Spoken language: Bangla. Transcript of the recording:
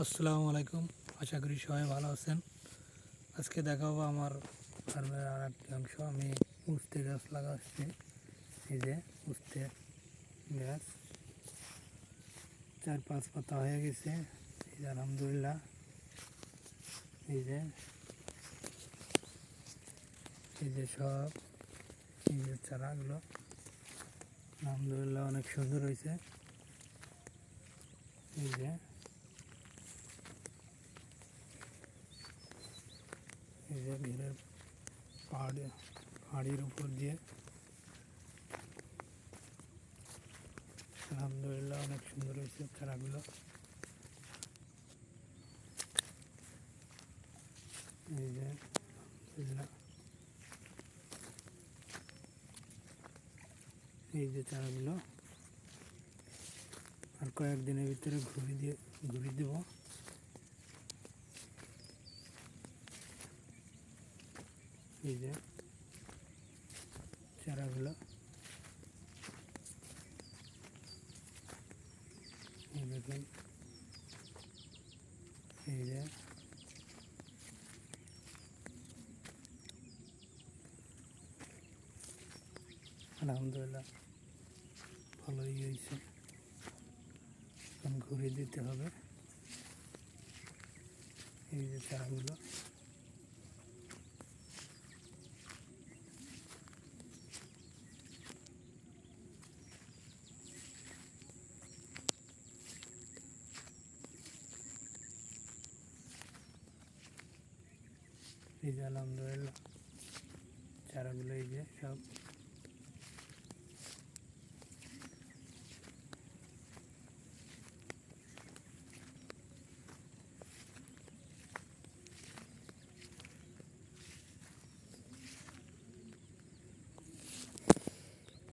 আসসালামু আলাইকুম। আশা করি সবাই ভালো আছেন। আজকে দেখাবো আমার ফার্মের আর একটি অংশ। আমি উস্তে গাছ লাগাচ্ছি। এই যে উস্তে গাছ 4-5 পাতা হয়ে গেছে। এই যে আলহামদুলিল্লাহ। এই যে সব এই যে চারাগুলো আলহামদুলিল্লাহ অনেক সুন্দর হয়েছে। এই যে ভিড়ের পাহাড়ির উপর দিয়ে আলহামদুলিল্লাহ অনেক সুন্দর হয়েছে চারাগুলো। এই যে আলহামদুলিল্লাহ, এই যে চারাগুলো আর কয়েকদিনের ভিতরে ঘুরিয়ে দেব। এই যে চারাগুলো এই দেখুন, এই যে আলহামদুলিল্লাহ ভালোই হয়েছে। এখন ঘুরিয়ে দিতে হবে। এই যে চারাগুলো এই যে আলহামদুলিল্লাহ চারাগুলো এই যে সব